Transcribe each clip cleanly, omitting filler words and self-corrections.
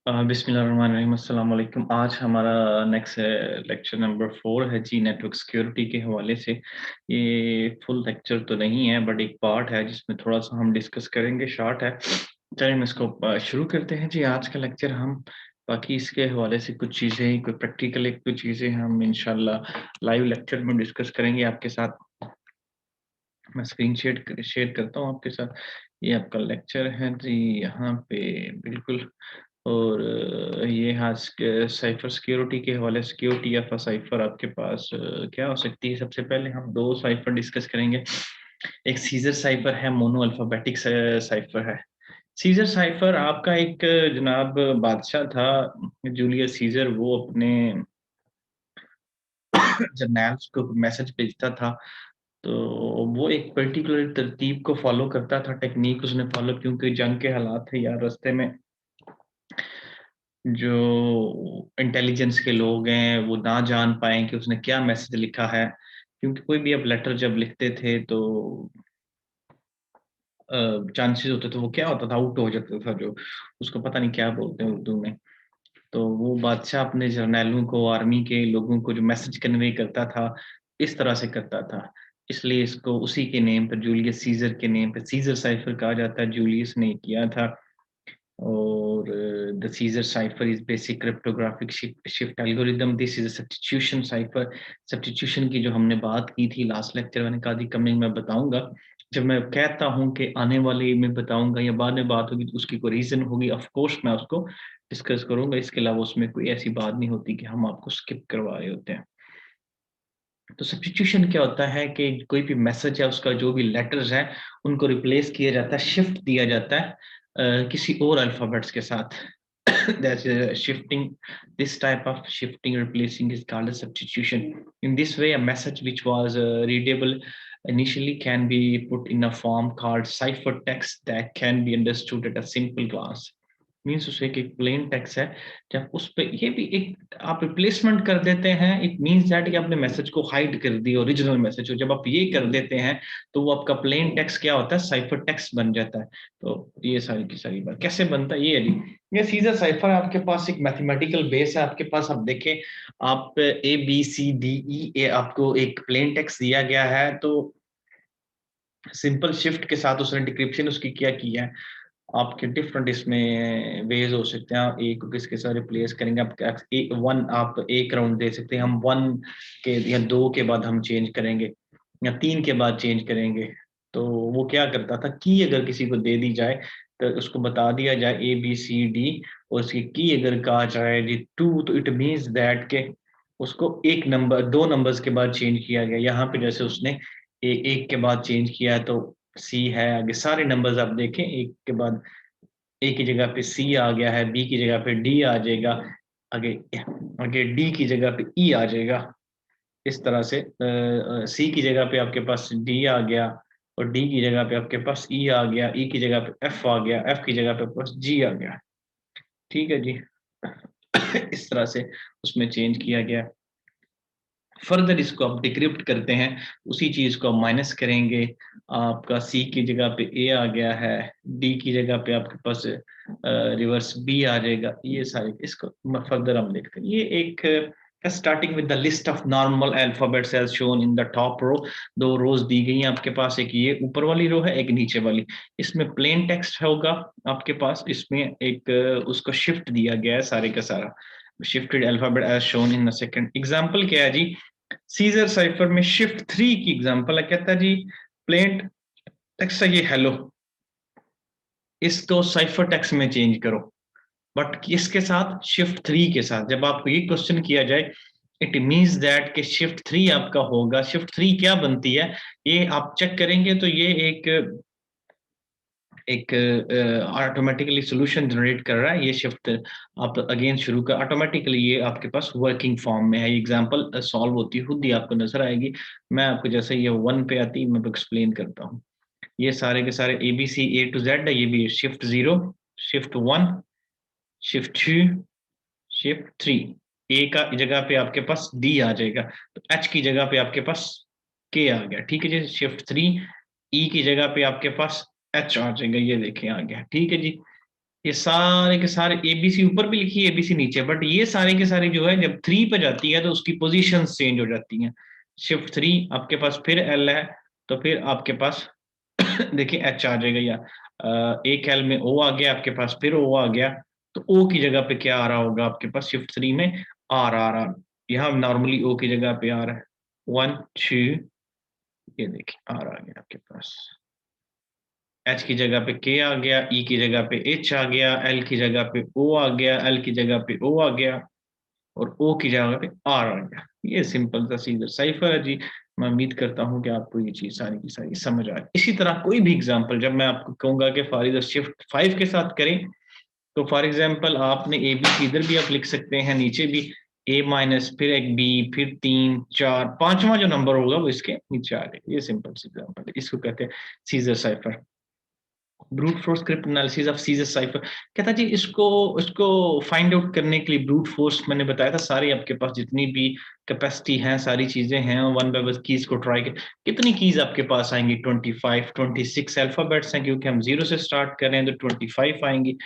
बिस्मिल्लाहिर्रहमानिर्रहीम, अस्सलाम वालेकुम। आज हमारा नेक्स्ट लेक्चर नंबर 4 है जी, नेटवर्क सिक्योरिटी के हवाले से। ये फुल लेक्चर तो नहीं है बट एक पार्ट है जिसमें थोड़ा सा हम डिस्कस करेंगे, शॉर्ट है। चलिए हम इसको शुरू करते हैं जी आज का लेक्चर। हम बाकी इसके हवाले से कुछ चीज़ें, कोई प्रैक्टिकल एक कुछ चीज़ें हम इंशाल्लाह लाइव लेक्चर में डिस्कस करेंगे आपके साथ। मैं स्क्रीन शेयर करता हूँ आपके साथ। ये आपका लेक्चर है जी यहाँ पे, बिल्कुल। और ये आज के साइफर सिक्योरिटी के हवाले, सिक्योरिटी ऑफ अ साइफर आपके पास क्या हो सकती है। सबसे पहले हम दो साइफर डिस्कस करेंगे। एक सीजर साइफर है, मोनो अल्फाबेटिक साइफर है। सीजर साइफर आपका एक जनाब बादशाह था, जूलियस सीजर। वो अपने जर्नैल्स को मैसेज भेजता था, तो वो एक पर्टिकुलर तरतीब को फॉलो करता था, टेक्नीक उसने फॉलो, क्योंकि जंग के हालात थे यार रास्ते में। जो इंटेलिजेंस के लोग हैं वो ना जान पाएँ कि उसने क्या मैसेज लिखा है, क्योंकि कोई भी अब लेटर जब लिखते थे तो चांसेस होते थे वो क्या होता था, आउट हो जाता था, जो उसको पता नहीं क्या बोलते हैं उर्दू में। तो वो बादशाह अपने जर्नैलों को, आर्मी के लोगों को जो मैसेज कन्वे करता था, इस तरह से करता था। इसलिए इसको उसी के नेम पर, जूलियस सीज़र के नेम पे सीज़र साइफर कहा जाता है। जूलियस ने किया था। और the seizure cipher is basic cryptographic shift algorithm. This is a substitution cipher. Substitution की जो हमने बात की थी लास्ट लेक्चर, मैंने कहा थी कमिंग में बताऊंगा। जब मैं कहता हूं कि आने वाले में बताऊंगा या बाद में बात होगी, तो उसकी कोई रीजन होगी, ऑफ कोर्स मैं उसको डिस्कस करूंगा। इसके अलावा उसमें कोई ऐसी बात नहीं होती कि हम आपको स्किप करवा रहे होते हैं। तो सब्स्टिट्यूशन क्या होता है कि कोई भी मैसेज है, उसका जो भी लेटर्स है, उनको रिप्लेस किया जाता है, शिफ्ट दिया जाता है किसी और अल्फाबेट्स के साथ। That's shifting. This type of shifting, replacing is called a substitution. In this way, a message which was readable initially can be put in a form called ciphertext that can be understood at a simple glance. Means उसे एक plane text है, जब उस पे ये भी एक आप रिप्लेसमेंट कर देते हैं, इट मीन्स दैट कि आपने मैसेज को हाइड कर दिया, ओरिजिनल मैसेज हो। जब आप ये कर देते हैं तो वो आपका प्लेन टेक्स्ट क्या होता है, साइफर टेक्स्ट बन जाता है। तो ये सारी की सारी बात कैसे बनता है, ये जी, ये सीधा साइफर आपके पास एक मैथमेटिकल बेस है आपके पास। आप देखें, आप ए बी सी डी ई ए, आपको एक प्लेन टेक्स्ट दिया गया है, तो सिंपल शिफ्ट के साथ उसने डिक्रिप्शन उसकी क्या किया है। आपके डिफरेंट इसमें वेज हो सकते हैं। ए को किसके साथ रिप्लेस करेंगे, आप वन, आप एक राउंड दे सकते हैं, हम वन के या दो के बाद हम चेंज करेंगे, या तीन के बाद चेंज करेंगे। तो वो क्या करता था, की अगर किसी को दे दी जाए तो उसको बता दिया जाए ए बी सी डी, और उसकी की अगर कहा जाए जी टू, तो इट मीन्स दैट के उसको एक नंबर, दो नंबर्स के बाद चेंज किया गया। यहाँ पे जैसे उसने एक के बाद चेंज किया है, तो सी है। आगे सारे नंबर्स आप देखें, एक के बाद ए की जगह पे सी आ गया है, बी की जगह पे डी आ जाएगा, आगे आगे डी की जगह पे ई आ जाएगा। इस तरह से सी की जगह पे आपके पास डी आ गया, और डी की जगह पे आपके पास ई आ गया, ई की जगह पे एफ आ गया, एफ की जगह पे बस जी आ गया। ठीक है जी। इस तरह से उसमें चेंज किया गया। फर्दर इसको आप डिक्रिप्ट करते हैं, उसी चीज को आप माइनस करेंगे। आपका सी की जगह पे ए आ गया है, डी की जगह पे आपके पास रिवर्स बी आ जाएगा। ये सारे इसको फर्दर हम देखते हैं। ये एक starting with the list of normal alphabets as shown in the top row. दो रोज दी गई हैं आपके पास, एक ये ऊपर वाली रो है, एक नीचे वाली। इसमें प्लेन टेक्स्ट होगा आपके पास, इसमें एक उसको शिफ्ट दिया गया है सारे का सारा, shifted alphabet as shown in the second. Example क्या है जी, सीजर साइफर में शिफ्ट 3 की एग्जांपल है। कहता है जी प्लेन टेक्स्ट है ये हेलो, इसको साइफर टेक्स्ट में चेंज करो, बट किसके साथ, शिफ्ट 3 के साथ। जब आपको ये क्वेश्चन किया जाए, इट मीन्स दैट कि शिफ्ट 3 आपका होगा। शिफ्ट 3 क्या बनती है, ये आप चेक करेंगे तो ये एक एक ऑटोमेटिकली सॉल्यूशन जनरेट कर रहा है। ये शिफ्ट आप अगेन शुरू कर, ऑटोमेटिकली ये आपके पास वर्किंग फॉर्म में है। एग्जांपल सॉल्व होती खुद ही आपको नजर आएगी। मैं आपको जैसे ये वन पे आती है मैं एक्सप्लेन करता हूँ। ये सारे के सारे A B C A to Z है। ये भी शिफ्ट 0, शिफ्ट 1, शिफ्ट 2, शिफ्ट 3। ए का जगह पे आपके पास डी आ जाएगा, तो एच की जगह पे आपके पास के आ गया। ठीक है जी। शिफ्ट 3, ई की जगह पे आपके पास एच आ जाएगा, ये देखें आ गया। ठीक है जी। ये सारे के सारे एबीसी ऊपर भी लिखी है, एबीसी नीचे, बट ये सारे के सारे जो है जब 3 पे जाती है तो उसकी पोजीशन चेंज हो जाती हैं। शिफ्ट 3 आपके पास फिर एल है, तो फिर आपके पास देखिए एच आ जाएगा, या एक एल में ओ आ गया आपके पास, फिर ओ आ गया, तो ओ की जगह पे क्या आ रहा होगा आपके पास शिफ्ट 3 में, आर आ रहा। यहाँ नॉर्मली ओ की जगह पे आ रहा है 1 2, ये देखिए आर आ गया आपके पास, एच की जगह पे के आ गया, ई की जगह पे एच आ गया, एल की जगह पे ओ आ गया, एल की जगह पे ओ आ गया, और ओ की जगह पे आर आ गया। ये सिंपल सा सीधा साइफर है जी। मैं उम्मीद करता हूँ कि आपको ये चीज सारी की सारी समझ आ गई। इसी तरह कोई भी एग्जांपल जब मैं आपको कहूंगा कि फॉर शिफ्ट 5 के साथ करें, तो फॉर एग्जांपल आपने ए बी इधर भी आप लिख सकते हैं, नीचे भी ए माइनस, फिर एक बी, फिर 3 4, पांचवा जो नंबर होगा वो इसके नीचे आ जाएगा। ये सिंपल सी एग्जांपल है, इसको कहते हैं scissor cipher. Brute force crypt analysis of scissor cipher कहता जी, इसको इसको फाइंड आउट करने के लिए ब्रूट फोर्स मैंने बताया था, सारी आपके पास जितनी भी कैपेसिटी है सारी चीजें हैं, वन बाय वन कीज को ट्राई कर, कितनी कीज आपके पास आएंगी 25 26 अल्फाबेट्स हैं, क्योंकि हम जीरो से स्टार्ट कर रहे हैं तो 25 आएंगी।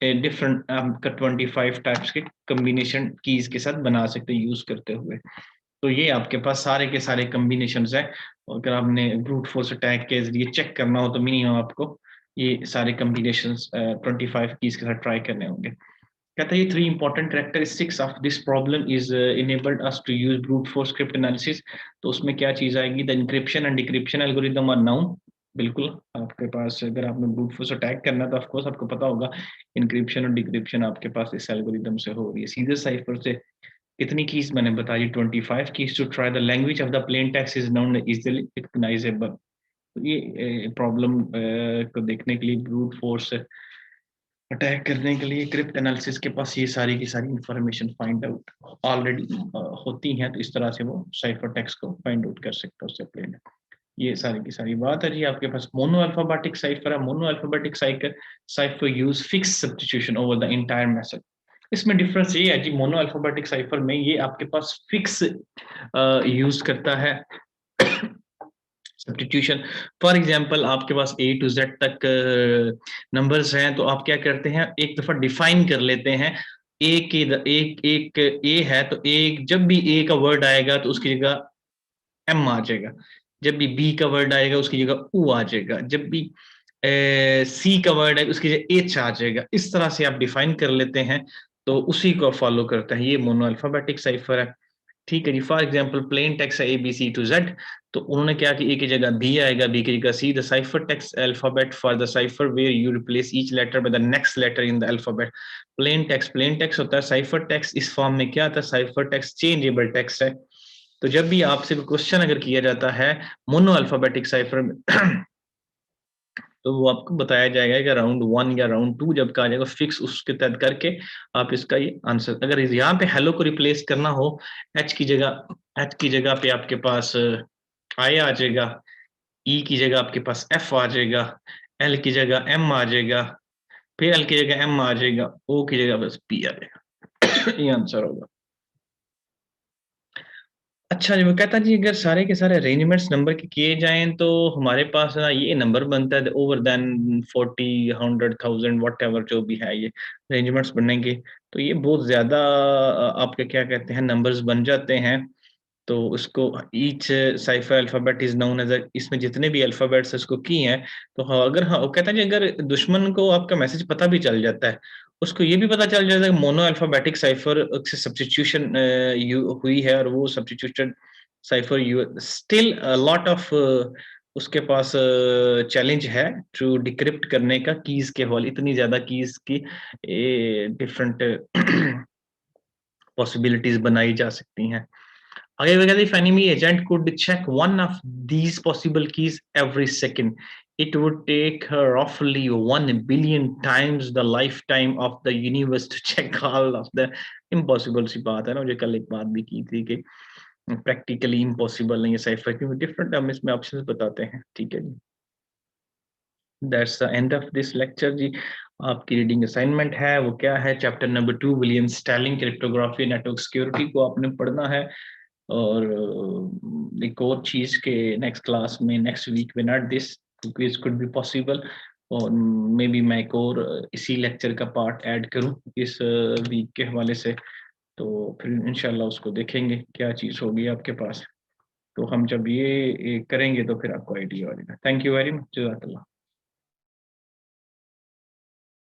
डिफरेंट 25 टाइप्स के कम्बिनेशन कीज के साथ बना सकते हैं यूज करते हुए। तो ये आपके पास सारे के सारे कम्बिनेशन है। अगर आपने ब्रूट फोर्स अटैक के जरिए चेक करना हो तो मिनिमम आपको ये सारे कम्बिनेशन 25 कीज के साथ ट्राई करने होंगे। कहता है ये 3 important characteristics of this problem is enabled us to use brute force script analysis. तो उसमें क्या चीज आएगी, the encryption and decryption algorithm are known. बिल्कुल, आपके पास अगर आपने ब्रूट फोर्स अटैक करना है तो ऑफकोर्स आपको पता होगा इंक्रिप्शन और डिक्रिप्शन आपके पास इस एल्गोरिदम से हो रही है। सीधे साइफर से कितनी कीज मैंने बताई, 25 keys to try the language of the plain text is non easily recognizable. तो ये प्रॉब्लम को देखने के लिए ब्रूट फोर्स अटैक करने के लिए क्रिप्ट एनालिसिस के पास ये सारी की सारी इंफॉर्मेशन फाइंड आउट ऑलरेडी होती हैं, तो इस तरह से वो साइफर टेक्स्ट को फाइंड आउट कर सकता है उससे प्लेन। ये सारी की सारी बात है जी। आपके पास मोनो अल्फाबेटिक साइफर है, mono alphabetic cipher use fix substitution over the entire message. इसमें डिफरेंस ये है जी, मोनो अल्फाबेटिक साइफर में ये आपके पास फिक्स यूज करता है सब्स्टिट्यूशन। फॉर एग्जांपल आपके पास ए टू जेड तक नंबर्स हैं, तो आप क्या करते हैं, एक दफा डिफाइन कर लेते हैं। ए के एक एक ए है, तो एक जब भी ए का वर्ड आएगा तो उसकी जगह एम आ जाएगा, जब भी बी का वर्ड आएगा उसकी जगह ऊ आ जाएगा, जब भी सी का वर्ड है उसकी जगह एच आ जाएगा। इस तरह से आप डिफाइन कर लेते हैं, तो उसी को फॉलो करता है, ये मोनो अल्फाबेटिक साइफर है। ठीक है जी। फॉर एग्जांपल प्लेन टेक्स्ट है A B C to Z, तो उन्होंने क्या कि ए की जगह बी आएगा, बी की जगह C. The cipher text alphabet for the cipher where you replace each letter by the next letter in the alphabet. Plain text होता है, साइफर टेक्स्ट इस फॉर्म में क्या आता है, साइफर टेक्स्ट चेंजेबल टेक्स्ट है। तो जब भी आपसे क्वेश्चन अगर किया जाता है मोनो अल्फाबेटिक साइफर में तो वो आपको बताया जाएगा कि राउंड 1 या राउंड 2 जब का आ जाएगा फिक्स, उसके तहत करके आप इसका ये आंसर, अगर यहाँ पे हेलो को रिप्लेस करना हो, एच की जगह पे आपके पास आई आ जाएगा, ई की जगह आपके पास एफ आ जाएगा, एल की जगह एम आ जाएगा, फिर एल की जगह एम आ जाएगा, ओ की जगह बस पी आ जाएगा। ये आंसर होगा। अच्छा जी, वो कहता जी अगर सारे के सारे अरेंजमेंट्स नंबर के किए जाएं तो हमारे पास ना ये नंबर बनता है ओवर देन 40 100,000 व्हाटएवर जो भी है, ये अरेंजमेंट्स बनेंगे तो ये बहुत ज्यादा आपके क्या कहते हैं नंबर्स बन जाते हैं। तो उसको each cipher alphabet is known as, इसमें जितने भी अल्फाबेट्स उसको की हैं, तो हाँ, अगर हाँ वो कहता है जी अगर दुश्मन को आपका मैसेज पता भी चल जाता है, उसको ये भी पता चल जाता है कि मोनो अल्फाबेटिक साइफर से सब्स्टिट्यूशन हुई है, और वो substitution cipher you still lot of उसके पास चैलेंज है टू डिक्रिप्ट करने का कीज के हवाले, इतनी ज्यादा कीज की डिफरेंट पॉसिबिलिटीज बनाई जा सकती हैं। However, if enemy agent could check one of these possible keys every second, it would take her roughly 1 billion times the lifetime of the universe to check all of the impossible सी बात है ना, मुझे कल एक बात भी की थी कि प्रैक्टिकली इम्पॉसिबल नहीं है साइफर, क्योंकि डिफरेंट हम इसमें ऑप्शंस बताते हैं। ठीक है जी, that's the end of this lecture जी। आपकी रीडिंग असाइनमेंट है वो क्या है, chapter number 2 William Stalling cryptography network security को आपने पढ़ना है। और एक और चीज के नेक्स्ट क्लास में नेक्स्ट वीक में not this quiz could be possible, और मे बी मैं एक और इसी लेक्चर का पार्ट ऐड करूँ इस वीक के हवाले से, तो फिर इंशाल्लाह उसको देखेंगे क्या चीज़ होगी आपके पास। तो हम जब ये करेंगे तो फिर आपको आइडिया हो जाएगा। थैंक यू वेरी मच, जज़ाकल्लाह।